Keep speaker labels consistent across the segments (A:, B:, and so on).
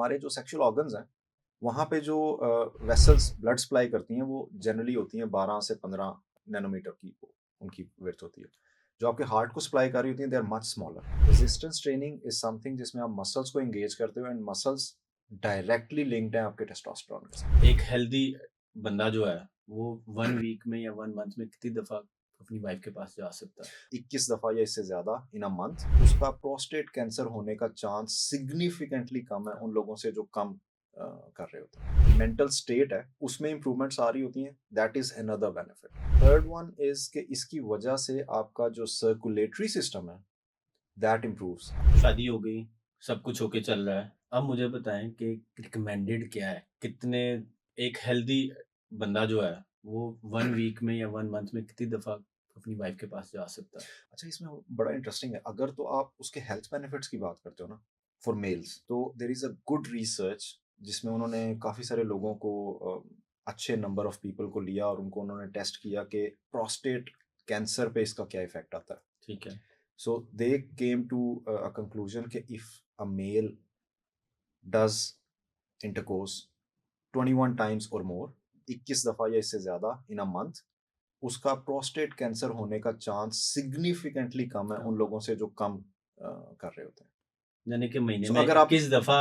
A: हमारे जो sexual organs हैं, वहाँ पे जो वेसल्स ब्लड सप्लाई करती हैं, वो जनरली होती हैं 12 से 15 नैनोमीटर की उनकी विड्थ होती है। जो आपके हार्ट को सप्लाई कर रही होती हैं, they are much smaller. Resistance training is something जिसमें आप मसल्स को एंगेज करते हो एंड मसल्स डायरेक्टली लिंक्ड हैं आपके टेस्टोस्टेरोन के साथ।
B: एक हेल्दी बंदा जो है वो 1 वीक में या 1 मंथ में कितनी दफा अपनी वाइफ के पास जा सकता है?
A: 21 दफा या इससे ज्यादा इन अ मंथ। उसका प्रोस्टेट कैंसर होने का चांस सिग्निफिकेंटली कम है उन लोगों से जो कम कर रहे होते हैं। मेंटल स्टेट है, उसमें इंप्रूवमेंट्स आ रही होती हैं, that is another benefit. Third one is कि इसकी वजह से आपका जो सर्कुलेटरी सिस्टम है दैट इम्प्रूव्स।
B: शादी हो गई, सब कुछ होके चल रहा है। अब मुझे बताएं कि रिकमेंडेड क्या है? कितने एक हेल्दी बंदा जो है वो 1 वीक में या 1 मंथ में कितनी दफा अपनी वाइफ के पास जा सकता है?
A: अच्छा, इसमें बड़ा इंटरेस्टिंग है। अगर तो आप उसके हेल्थ बेनिफिट्स की बात करते हो ना, फॉर मेल्स, तो देर इज अ गुड रिसर्च जिसमें उन्होंने काफी सारे लोगों को अच्छे नंबर ऑफ पीपल को लिया और उनको उन्होंने टेस्ट किया कि प्रोस्टेट कैंसर पे इसका क्या इफेक्ट आता है।
B: ठीक है।
A: So they came to a conclusion कि if a male does intercourse 21 times और मोर, 21 दफा या इससे ज्यादा इन अ मंथ, उसका प्रोस्टेट कैंसर होने का चांस सिग्निफिकेंटली कम है
B: कम।
A: उन लोगों से जो कम कर रहे होते हैं।
B: यानी कि महीने
A: सो
B: में
A: अगर आप
B: 21 दफा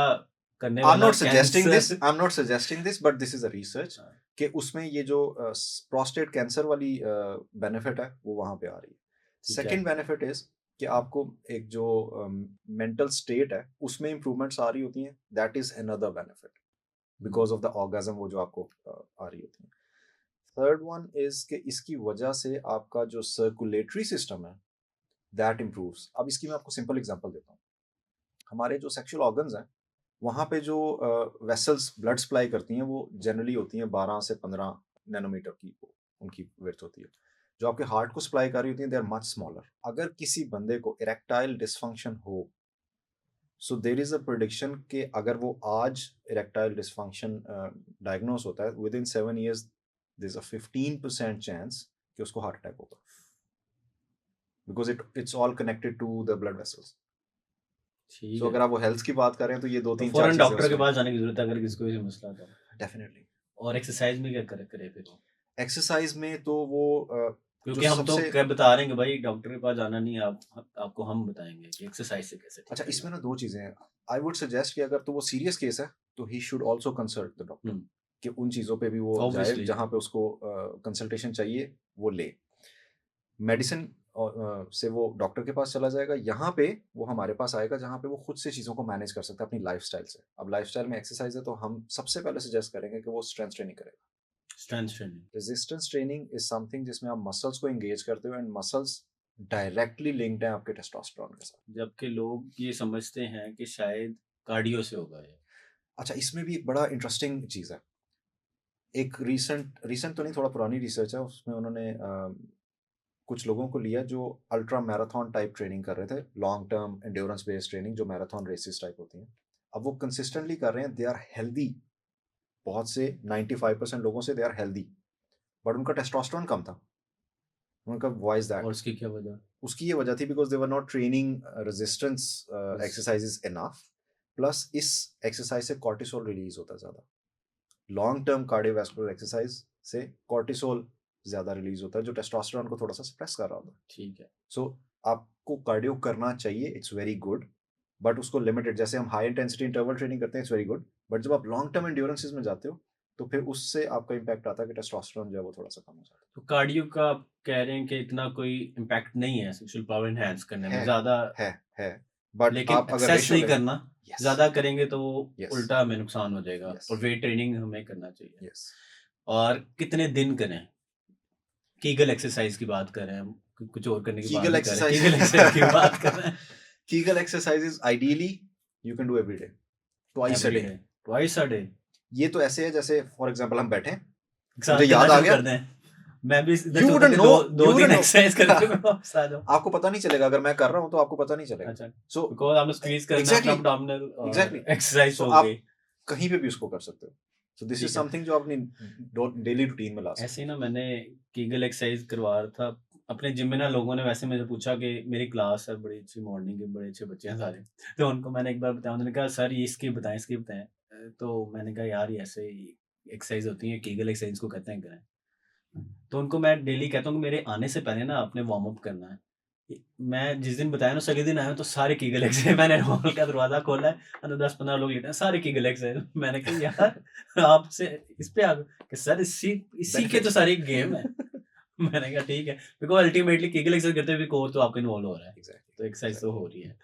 B: करने
A: आई एम
B: वाला
A: not suggesting this,
B: cancer.
A: I am not suggesting this, but this is a research कि उसमें ये जो प्रोस्टेट कैंसर वाली बेनिफिट है वो वहां पे आ रही है।
B: ठीक है।
A: सेकंड बेनिफिट इज कि आपको एक जो मेंटल स्टेट है उसमें इंप्रूवमेंट्स आ रही होती हैं, that is another benefit because of the orgasm वो जो आपको आ रही होती है। थर्ड वन इज कि इसकी वजह से आपका जो सर्कुलेटरी सिस्टम है दैट इम्प्रूव्स। अब इसकी मैं आपको सिंपल एग्जांपल देता हूँ। हमारे जो सेक्सुअल ऑर्गन्स हैं, वहाँ पे जो वेसल्स ब्लड सप्लाई करती हैं, वो जनरली होती हैं 12 से 15 नैनोमीटर की उनकी विड्थ होती है। जो आपके हार्ट को सप्लाई कर रही होती हैं, दे आर मच स्मॉलर। अगर किसी बंदे को इरेक्टाइल डिसफंक्शन हो, सो देर इज अ प्रिडिक्शन कि अगर वो आज इरेक्टाइल डिसफंक्शन डायग्नोस होता है, within 7 years there is a 15% chance कि उसको हार्ट अटैक होगा, because it's all connected to the blood vessels.
B: ठीक
A: सो
B: है।
A: अगर आप वो हेल्थ की बात करें तो ये दो
B: तो
A: तीन चार
B: फौरन
A: चीजें
B: डॉक्टर के
A: उसमें
B: पास जाने की जरूरत है अगर किसी को भी मसला तो।
A: डेफिनेटली।
B: और एक्सरसाइज में क्या करे करे फिर वो?
A: एक्सरसाइज में तो वो जो
B: क्योंकि हम तो
A: सबसे
B: क्या बता रहे हैं कि भाई डॉक्टर के पास जाना नहीं है, आप आपको हम बताएंगे कि एक्सरसाइज से कैसे ठीक
A: अच्छा,
B: करना
A: इसमें
B: है।
A: ना दो चीजें हैं। आई वुड सजेस्ट कि अगर तो वो सीरियस केस है तो he should also consult the doctor,
B: hmm.
A: कि उन चीजों पे भी वो जाए
B: ऑब्वियसली।
A: जहां पे उसको कंसल्टेशन चाहिए वो ले। मेडिसिन से वो डॉक्टर के पास चला जाएगा, यहाँ पे वो हमारे पास आएगा जहाँ पे वो खुद से चीज़ों को मैनेज कर सकता है अपनी लाइफस्टाइल से। अब लाइफस्टाइल में एक्सरसाइज है तो हम सबसे पहले सजेस्ट करेंगे कि वो स्ट्रेंथ ट्रेनिंग करेगा।
B: Strength training.
A: Resistance training is something जिसमें आप मसल्स को एंगेज करते हो एंड मसल्स डायरेक्टली लिंक्ड हैं आपके टेस्टोस्टेरोन के साथ।
B: जबकि लोग ये समझते हैं कि शायद कार्डियो से होगा ये।
A: अच्छा, इसमें भी एक बड़ा इंटरेस्टिंग चीज़ है। एक रीसेंट रीसेंट तो नहीं, थोड़ा पुरानी रिसर्च है, उसमें उन्होंने कुछ लोगों को लिया जो अल्ट्रा मैराथन टाइप ट्रेनिंग कर रहे थे, long term endurance based training जो मैराथन रेसेस टाइप होती हैं। अब वो कंसिस्टेंटली कर रहे हैं, दे आर हेल्दी। बहुत से 95% लोगों से दे आर हेल्दी, बट उनका टेस्टोस्टेरोन कम था। उनका वाइज
B: और
A: दैट,
B: उसकी क्या वजह?
A: उसकी ये वजह थी because they were not training resistance
B: बस।
A: Exercises enough. प्लस इस एक्सरसाइज से कॉर्टिसोल रिलीज होता है ज़्यादा। लॉन्ग टर्म कार्डियोवैस्कुलर एक्सरसाइज से कॉर्टिसोल ज़्यादा रिलीज होता है जो टेस्टोस्टेरोन को थोड़ा सा सप्रेस कर रहा होता है।
B: ठीक है।
A: सो आपको कार्डियो करना चाहिए, इट्स वेरी गुड, बट उसको लिमिटेड। जैसे हम हाई इंटेंसिटी इंटरवल ट्रेनिंग करते हैं, इट्स वेरी गुड, बट जब आप लॉन्ग टर्म एंड्योरेंसेस में जाते हो तो फिर उससे आपका इम्पैक्ट आता है कि टेस्टोस्टेरोन जो है वो थोड़ा सा कम हो जाता
B: तो कार्डियो का आप कह रहे हैं कि इतना कोई इम्पैक्ट नहीं है सेक्सुअल पावर एनहांस करने
A: है।
B: में ज्यादा।
A: है है बट
B: लेकिन
A: आप अगर
B: एक्सेस
A: रेशियो
B: नहीं
A: लें।
B: करना।
A: यस
B: ज्यादा करेंगे तो वो
A: यस
B: उल्टा हमें नुकसान हो जाएगा
A: यस
B: और वेट ट्रेनिंग हमें करना चाहिए।
A: यस।
B: और कितने दिन करें? कीगल एक्सरसाइज की बात कर रहे हैं हम, कुछ और करने की बात
A: कीगल
B: नहीं कर रहे,
A: एक्सरसाइज
B: कीगल एक्सरसाइज की बात कर रहे हैं।
A: Kegel exercises ideally you can do every day, twice a
B: every
A: day.
B: Day, twice a day.
A: ये तो ऐसे है जैसे फॉर एग्जांपल हम बैठे हैं,
B: एक
A: मुझे
B: साथ करना
A: याद आ
B: शुरू
A: गया।
B: कर दें। मैं भी इधर
A: यू
B: सोचता
A: वुडंट
B: कि
A: नो,
B: दो
A: यू
B: दो दिन
A: वुडंट नो।
B: एक्सरसाइज करके मैं वापस आ जाऊं।
A: आपको पता नहीं चलेगा, अगर मैं कर रहा हूं तो आपको पता नहीं चलेगा।
B: अच्छा।
A: सो
B: बिकॉज आपने स्क्वीज करना अपना
A: एग्जैक्टली
B: एब्डोमिनल और
A: एग्जैक्टली।
B: एक्सरसाइज
A: सो
B: हो
A: आप
B: गई।
A: कहीं पे भी उसको कर सकते हो। सो दिस इज
B: ठीक है।
A: समथिंग जो आप अपनी डेली रूटीन में ला
B: ऐसे
A: सकते
B: ही
A: हो।
B: ना मैंने कीगल एक्सरसाइज करवा रहा था अपने जिम में ना लोगों ने वैसे मुझे पूछा कि मेरी क्लास है, बड़ी अच्छी मॉर्निंग के, बड़े अच्छे बच्चे हैं सारे। तो उनको मैंने एक बार बताया, उन्होंने कहा सर ये इसकी बताएँ, इसकी बताएँ। तो मैंने कहा यार ये ऐसे एक्सरसाइज़ होती है, कीगल एक्सरसाइज़ इसको कहते हैं, करें। तो उनको मैं डेली कहता हूँ कि मेरे आने से पहले ना आपने वार्म अप करना है। मैं जिस दिन बताया ना, उस अगले दिन आया हूँ तो सारे कीगल एक्सरसाइज़, मैंने हॉल का दरवाज़ा खोला है, अंदर 10-15 लोग लेटे हैं, सारे कीगल एक्सरसाइज़। मैंने कहा यार आपसे इस पे आ गए कि सर इसी इसी के तो
A: बेनिफिट्स
B: सारी गेम है। मैंने कहा ठीक है, बिकॉज़ अल्टीमेटली कीगल एक्सरसाइज़ करते हुए भी कोर तो आपका इन्वॉल्व हो रहा है।
A: एग्ज़ैक्टली,
B: तो एक्सरसाइज़ तो
A: एग्ज़ैक्टली।
B: हो रही है।